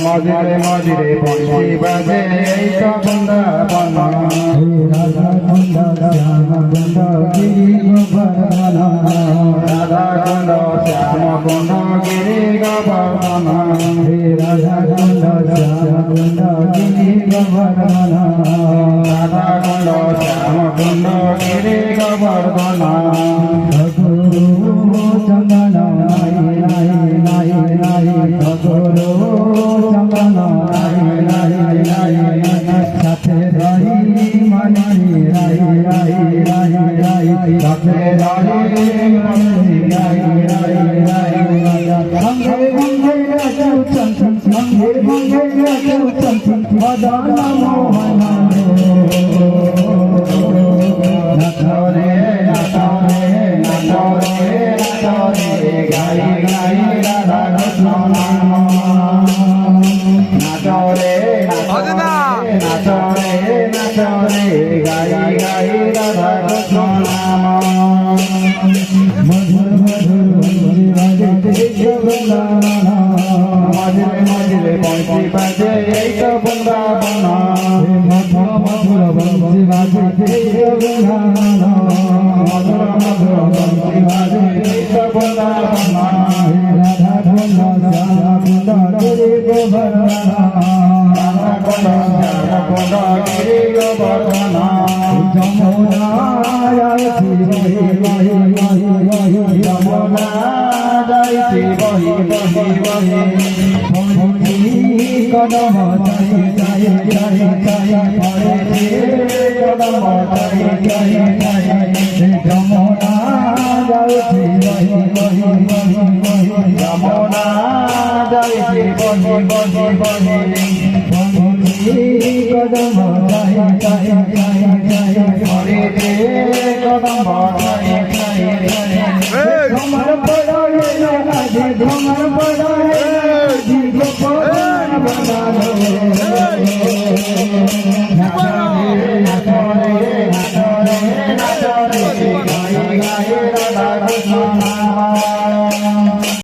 মজিরে মজিরে বংশী বাজে এই তো বৃন্দাবন রাধা কুন্দ শ্যাম কুন্দ গিরি গোবর্ধন রাধা কুন্দ শ্যাম কুন্দ গিরি গোবর্ধন রাধা কুন্দ শ্যাম কুন্দ গিরি গোবর্ধন রাধা কুন্দ শ্যাম কুন্দ গিরি গোবর্ধন চন্দন নাই নাই নাই নাই গরু চন্দন নাই নাই নাই সাথে রাই মানি রাই রাই রাই রাই সাথে রাই মানি রাই রাই রাই সঙ্গে সঙ্গে রাজু চন্দন সঙ্গে সঙ্গে রাজু চন্দন মদন মোহন নাথরে নাথরে নাথরে গাই গাই রাধা কৃষ্ণ নাম নাচরে নাচরে নাচরে গাই গাই রাধা কৃষ্ণ নাম মধুর মধুর মজিলে মজিলে বংশী বাজে এই তো বৃন্দাবন মধুর মধুর বংশী বাজে এই তো বৃন্দাবন মধুর মধুর বংশী বাজে এই তো বৃন্দাবন রাধা কুন্দ শ্যাম কুন্দ গিরি গোবর্ধন রাধা কুন্দ শ্যাম কুন্দ গিরি গোবর্ধন যমুনা যাইছি বহি বহি বহি বহি যমুনা যাইছি বহি বহি বহি কদম চাই চাই চাই চাই পড়েছে কদম চাই চাই চাই যমুনা যাইছি বহি বহি বহি বহি যমুনা যাইছি বহি বহি বহি কদম চাই চাই চাই চাই পড়েছে কদম চাই চাই চাই ধমর পড়ে ধমর পড়ে